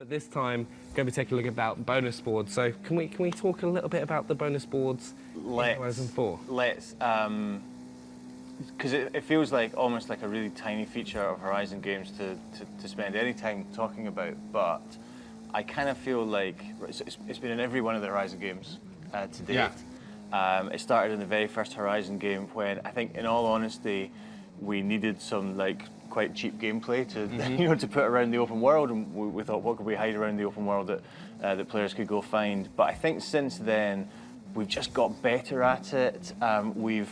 But this time, going to be taking a look about bonus boards. So can we talk a little bit about the bonus boards in Horizon 4? Let's, because it feels like almost like a really tiny feature of Horizon games to spend any time talking about, but I kind of feel like it's been in every one of the Horizon games to date. Yeah. It started in the very first Horizon game when I think, in all honesty, we needed some quite cheap gameplay to to put around the open world, and we thought, what could we hide around the open world that players could go find? But I think since then we've just got better at it. We've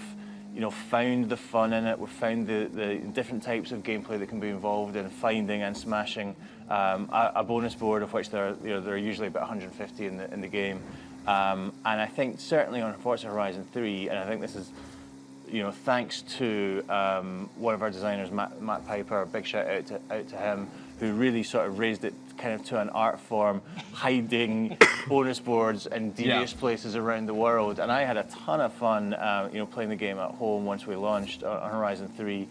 found the fun in it. We've found the different types of gameplay that can be involved in finding and smashing a bonus board, of which there are usually about 150 in the game. And I think certainly on Forza Horizon 3, and I think this is thanks to one of our designers, Matt Piper, a big shout out to him, who really sort of raised it kind of to an art form, hiding bonus boards in devious places around the world. And I had a ton of fun, playing the game at home once we launched on Horizon 3,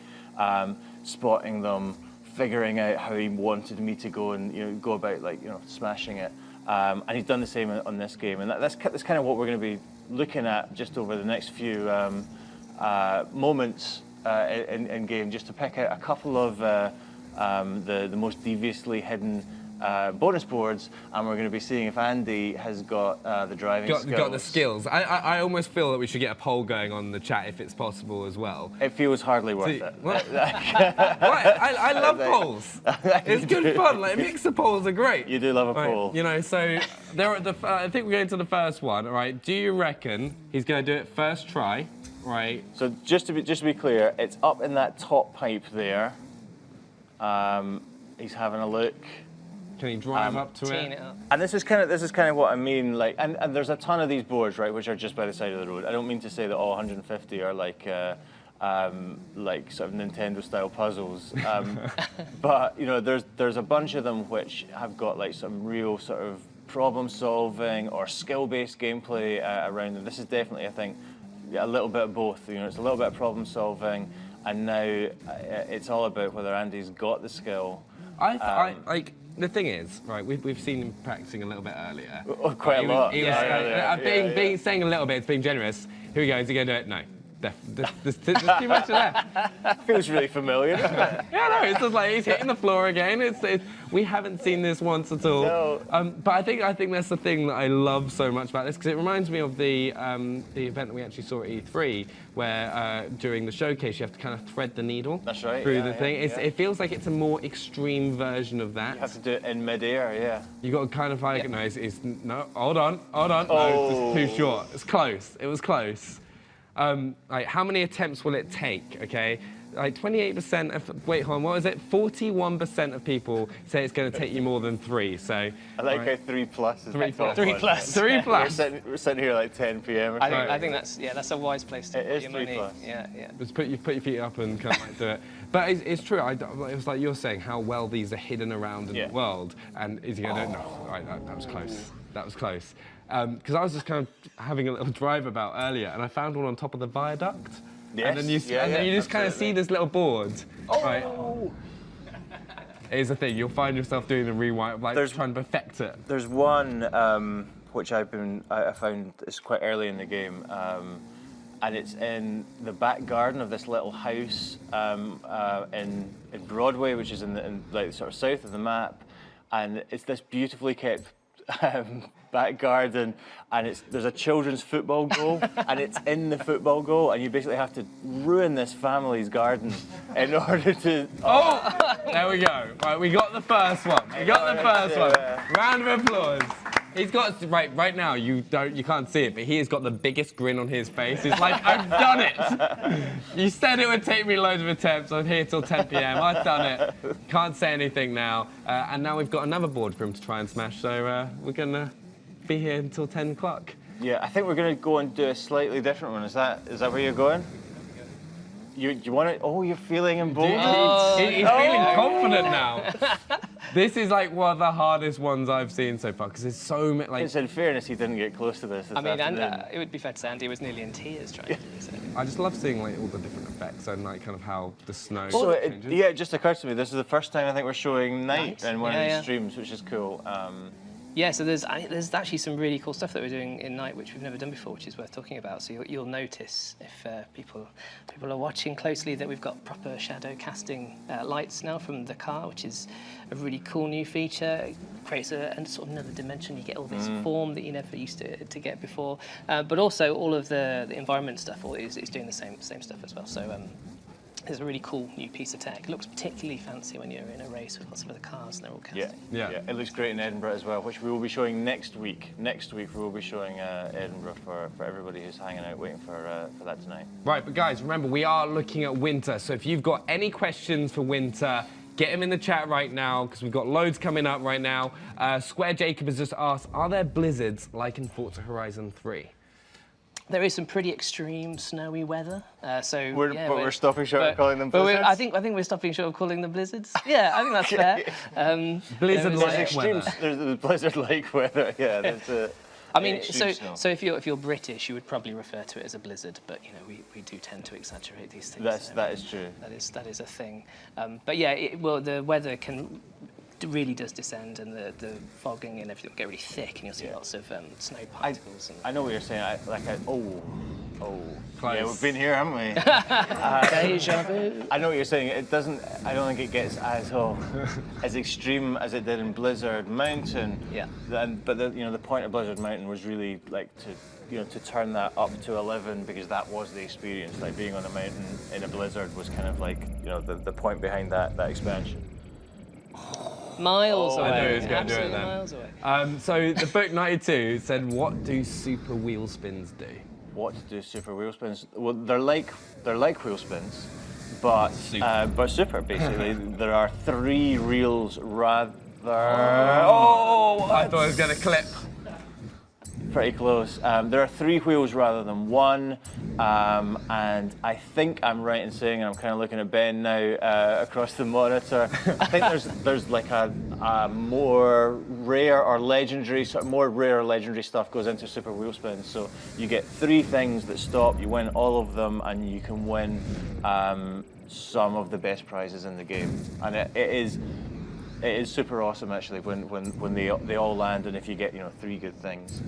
spotting them, figuring out how he wanted me to go and go about smashing it. And he's done the same on this game, and that's kind of what we're going to be looking at just over the next few moments in game, just to pick out a couple of the most deviously hidden bonus boards, and we're going to be seeing if Andy has got the driving skills. Got the skills. I almost feel that we should get a poll going on the chat if it's possible as well. It feels hardly worth it. What? I love polls. It's good fun. Mixer polls are great. You do love a poll. So there are I think we're going to the first one. All right. Do you reckon he's going to do it first try? Right. So just to be clear, it's up in that top pipe there. He's having a look. Can he drive up to it? And this is kind of what I mean. And there's a ton of these boards, right, which are just by the side of the road. I don't mean to say that all 150 are like sort of Nintendo-style puzzles, but there's a bunch of them which have got some real sort of problem-solving or skill-based gameplay around them. This is definitely, I think, a little bit of both. It's a little bit of problem-solving, and now it's all about whether Andy's got the skill. The thing is, right, we've seen him practicing a little bit earlier. Quite a lot. Saying a little bit, it's being generous. Here we go, is he going to do it? No. There's too much of that. Feels really familiar, doesn't it? Yeah, no, it's just like he's hitting the floor again. We haven't seen this once at all. No. But I think that's the thing that I love so much about this, because it reminds me of the event that we actually saw at E3, where during the showcase you have to kind of thread the needle through the thing. It feels like it's a more extreme version of that. You have to do it in midair, yeah. You got to kind of no, hold on. Oh. No, it's too short. It's close. It was close. How many attempts will it take? Okay, 28% of what was it? 41% of people say it's going to take you more than 3. So I like how 3 plus is 3 plus. 3 plus. 3 plus. We're sitting here like 10 p.m. or something. I think that's a wise place to put your money. 3 plus. Yeah. Just put your feet up and kind of do it. But it's true. It was like you're saying how well these are hidden around in the world. And is he going to do it? No. Right, that was close. That was close. Because I was just kind of having a little drive about earlier, and I found one on top of the viaduct. Yes. And then you just kind of see this little board. Oh. Right. Here's the thing: you'll find yourself doing the rewind, trying to perfect it. There's one which I found is quite early in the game, and it's in the back garden of this little house in Broadway, which is in sort of south of the map, and it's this beautifully kept back garden, and there's a children's football goal, and it's in the football goal, and you basically have to ruin this family's garden in order to. Oh, there we go. Right, we got the first one. Round of applause. He's got right now. You can't see it, but he has got the biggest grin on his face. He's like, I've done it. You said it would take me loads of attempts. I'm here till 10 p.m. I've done it. Can't say anything now. And now we've got another board for him to try and smash. So we're gonna be here until 10 o'clock. Yeah, I think we're gonna go and do a slightly different one. Is that where you're going? You want to? Oh, you're feeling emboldened. He's feeling confident now. This is like one of the hardest ones I've seen so far because there's so many. Like, In fairness, he didn't get close to this. I mean, and afternoon. it would be fair to say Andy was nearly in tears trying to do this. I just love seeing like all the different effects and like kind of how the snow So changes. it just occurs to me, this is the first time I think we're showing night in one of these Yeah. streams, which is cool. Yeah, so there's actually some really cool stuff that we're doing in night, which we've never done before, which is worth talking about. So you'll notice if people are watching closely that we've got proper shadow casting lights now from the car, which is a really cool new feature. It creates a sort of another dimension. You get all this form that you never used to get before, but also all of the environment stuff is doing the same stuff as well. So. There's a really cool new piece of tech. It looks particularly fancy when you're in a race with lots of other cars and they're all casting. Yeah. It looks great in Edinburgh as well, which we will be showing next week. Next week we will be showing Edinburgh for everybody who's hanging out waiting for that tonight. Right, but guys, remember we are looking at winter. So if you've got any questions for winter, get them in the chat right now because we've got loads coming up right now. Square Jacob has just asked, are there blizzards like in Forza Horizon 3? There is some pretty extreme snowy weather, so we're stopping short of calling them blizzards. I think we're stopping short of calling them blizzards. Yeah, I think that's fair. Blizzard-like weather. There's the blizzard-like weather. Yeah, there's I mean, extreme snow. so if you're British, you would probably refer to it as a blizzard, but you know we do tend to exaggerate these things. That is true. That is a thing. But yeah, the weather really does descend, and the fogging and everything will get really thick, and you'll see lots of snow particles. I know what you're saying. Close. Yeah, we've been here, haven't we? Deja vu. I know what you're saying. It doesn't. I don't think it gets as extreme as it did in Blizzard Mountain. Yeah. But the point of Blizzard Mountain was really like to turn that up to 11 because that was the experience. Like being on a mountain in a blizzard was kind of like the point behind that expansion. Miles away. I knew he was going to do it Absolutely then. miles away. So the book 92 said, what do super wheel spins do? What do super wheel spins? Well, they're like wheel spins, but super basically. There are 3 reels rather. I thought I was going to clip. Pretty close. There are 3 wheels rather than 1, and I think I'm right in saying, and I'm kind of looking at Ben now across the monitor. I think there's like a more rare or legendary, more rare or legendary stuff goes into super wheel spins. So you get 3 things that stop. You win all of them, and you can win some of the best prizes in the game. And it is super awesome actually when they all land, and if you get 3 good things.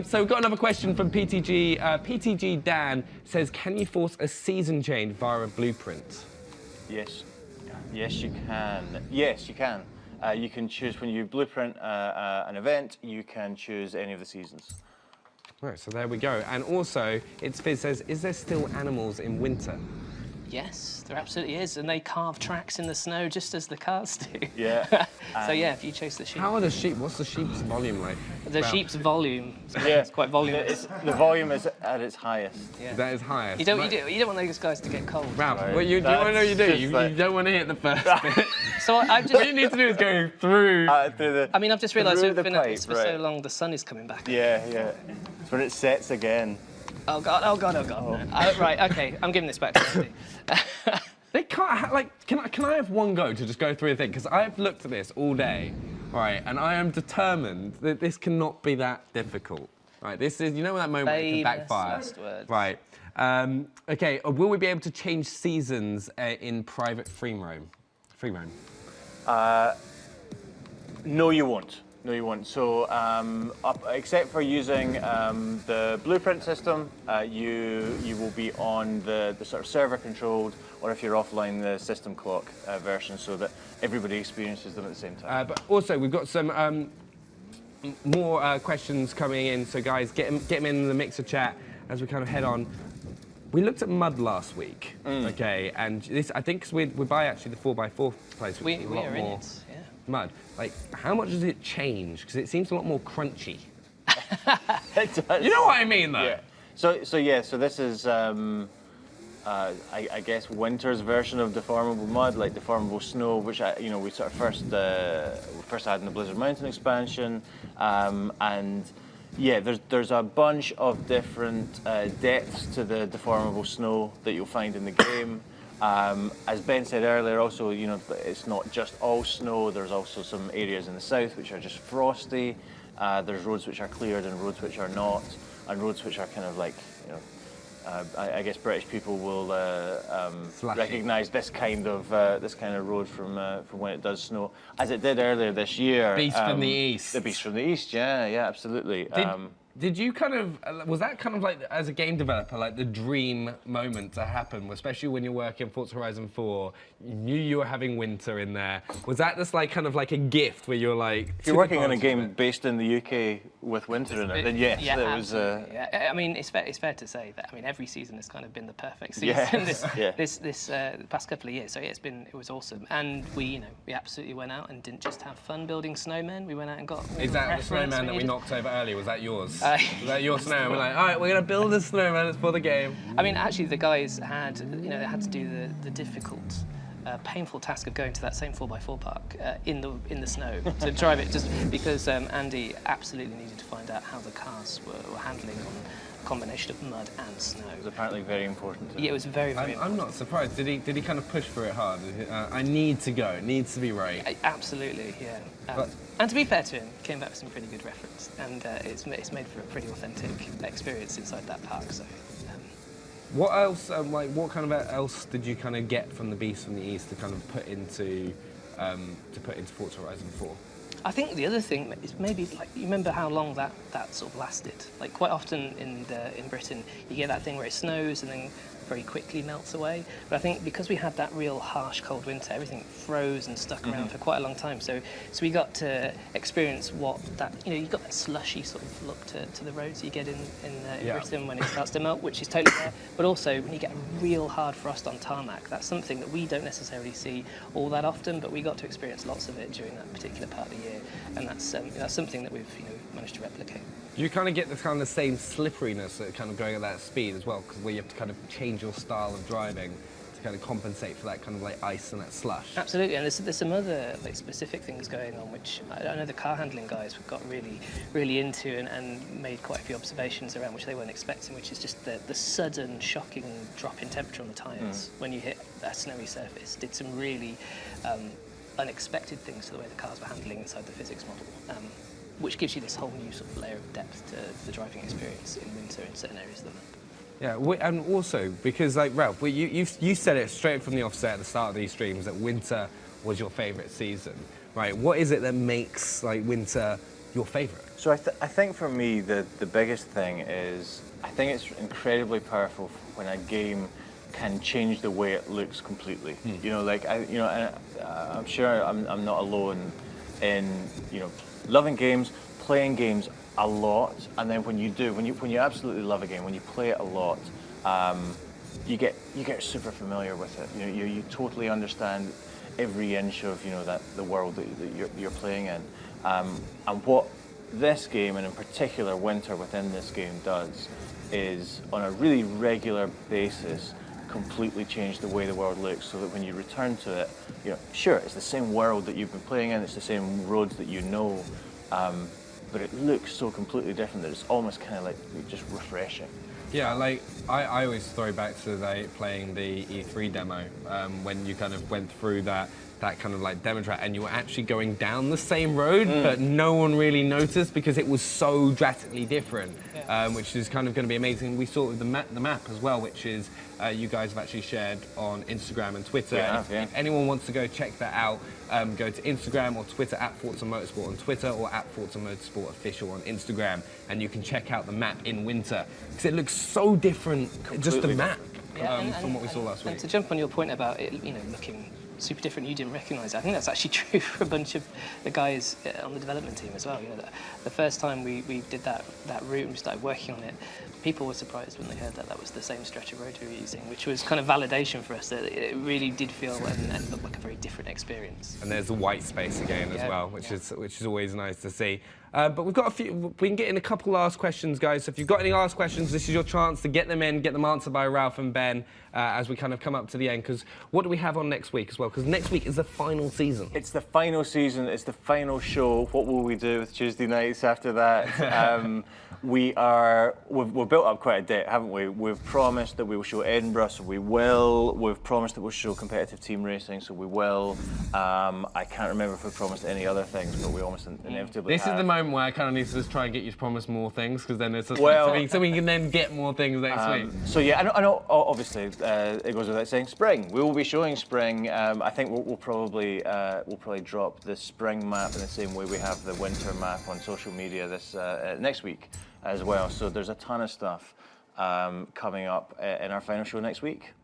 So we've got another question from PTG. PTG Dan says, can you force a season change via a blueprint? Yes you can. Yes you can. You can choose when you blueprint an event. You can choose any of the seasons. Right, so there we go. And also, It's Fizz says, is there still animals in winter? Yes, there absolutely is, and they carve tracks in the snow just as the cars do. Yeah. So yeah, if you chase the sheep. How are the sheep? What's the sheep's volume like? The sheep's volume. Yeah. It's quite voluminous. The volume is at its highest. Yeah. That is highest. You don't want those guys to get cold. Ralph, Right. what you do you want to know what you do? That's You, just like- you don't want to hit the first bit. So I've What you just. need to do is go through. I mean, I've just realised through we've the been at pipe, this for so right. long. The sun is coming back. Yeah. It's when it sets again. Oh god. No. Right. Okay. I'm giving this back to Andy. They can't can I have one go to just go through the thing? Because I've looked at this all day, right, and I am determined that this cannot be that difficult. Right, this is, that moment where it can Famous backfire. last words. Right. Okay, will we be able to change seasons in private free roam? No, you won't. So, except for using the blueprint system, you will be on the sort of server-controlled, or if you're offline, the system clock version, so that everybody experiences them at the same time. But also, we've got some more questions coming in. So, guys, get them in the mixer chat as we kind of head on. We looked at mud last week, okay, and this I think 'cause we're by actually the 4x4 place, which is a We lot are in more it. Yeah. mud. Like, how much does it change? Because it seems a lot more crunchy. It does. You know what I mean, though? Yeah. So this is, I guess, winter's version of deformable mud, like deformable snow, which we sort of first had in the Blizzard Mountain expansion, and yeah, there's a bunch of different depths to the deformable snow that you'll find in the game. As Ben said earlier, also, it's not just all snow. There's also some areas in the south which are just frosty. There's roads which are cleared and roads which are not, and roads which are kind of like, I guess British people will recognise this kind of road from when it does snow, as it did earlier this year. Beast from the East. The Beast from the East, yeah, absolutely. Did you kind of, was that kind of like, as a game developer, like the dream moment to happen, especially when you're working Forza Horizon 4, you knew you were having winter in there. Was that just like kind of like a gift where you're like... If you're working on a game based in the UK with winter in it, then yes, yeah, it was... I mean, it's fair to say that, I mean, every season has kind of been the perfect season this past couple of years. So it was awesome. And we absolutely went out and didn't just have fun building snowmen. We went out and got... Is that the snowman that we knocked over earlier? Was that yours? Was that your snowman? We're like, all right, we're going to build a snowman. It's for the game. I mean, actually, the guys had, they had to do the difficult, painful task of going to that same 4x4 park in the snow to drive it, just because Andy absolutely needed to find out how the cars were handling on a combination of mud and snow. It was apparently very important to him. Yeah, it was very I'm important. not surprised. Did he kind of push for it hard? I need to go. It needs to be right. Absolutely, yeah. And to be fair to him, he came back with some pretty good reference, and it's made for a pretty authentic experience inside that park. So. What else? What kind of else did you kind of get from the Beast from the East to kind of put into Forza Horizon 4? I think the other thing is maybe, like, you remember how long that sort of lasted. Like, quite often in Britain, you get that thing where it snows and then very quickly melts away. But I think because we had that real harsh cold winter, everything froze and stuck around for quite a long time. So we got to experience what that, you got that slushy sort of look to the roads you get in Britain when it starts to melt, which is totally there. But also when you get a real hard frost on tarmac, that's something that we don't necessarily see all that often, but we got to experience lots of it during that particular part of the year. And that's something that we've managed to replicate. You kind of get the kind of same slipperiness that kind of going at that speed as well, because where you have to kind of change your style of driving to kind of compensate for that kind of like ice and that slush. Absolutely, and there's some other like specific things going on which I know the car handling guys got really into and made quite a few observations around which they weren't expecting, which is just the sudden shocking drop in temperature on the tyres when you hit that snowy surface. Did some really unexpected things to the way the cars were handling inside the physics model. Which gives you this whole new sort of layer of depth to the driving experience in winter in certain areas of the map. Yeah, and also, because like Ralph, you said it straight from the offset at the start of these streams that winter was your favourite season, right? What is it that makes like winter your favourite? So I think for me the biggest thing is I think it's incredibly powerful when a game can change the way it looks completely. I'm sure I'm not alone in loving games, playing games a lot, and then when you absolutely love a game, when you play it a lot, you get super familiar with it. You totally understand every inch of the world that you're playing in, and what this game, and in particular winter within this game, does is on a really regular basis completely change the way the world looks, so that when you return to it, sure, it's the same world that you've been playing in, it's the same roads that but it looks so completely different that it's almost kind of like just refreshing. Yeah, like I always throw back to playing the E3 demo when you kind of went through that kind of like demo track and you were actually going down the same road, but no one really noticed because it was so drastically different, which is kind of going to be amazing. We saw it with the map as well, which is you guys have actually shared on Instagram and Twitter. If anyone wants to go check that out, go to Instagram or Twitter at Forza Motorsport on Twitter or at Forza Motorsport Official on Instagram, and you can check out the map in winter because it looks so different, just the map, from what we saw last week. And to jump on your point about it, looking super different, you didn't recognise it. I think that's actually true for a bunch of the guys on the development team as well. The first time we did that route and we started working on it, people were surprised when they heard that was the same stretch of road we were using, which was kind of validation for us that it really did feel and look like a very different experience. And there's the white space again as well, which is always nice to see. But we've got a few. We can get in a couple last questions, guys. So if you've got any last questions, this is your chance to get them in, get them answered by Ralph and Ben as we kind of come up to the end. Because what do we have on next week as well? Because next week is the final season. It's the final season. It's the final show. What will we do with Tuesday nights after that? We've built up quite a debt, haven't we? We've promised that we will show Edinburgh, so we will. We've promised that we'll show competitive team racing, so we will. I can't remember if we promised any other things, but we almost inevitably This have. is the moment where I kind of need to just try and get you to promise more things, because then it's just Well, so we can then get more things next week. So yeah, I know obviously it goes without saying. Spring, we will be showing spring. I think we'll probably drop the spring map in the same way we have the winter map on social media this next week as well. So there's a ton of stuff coming up in our final show next week.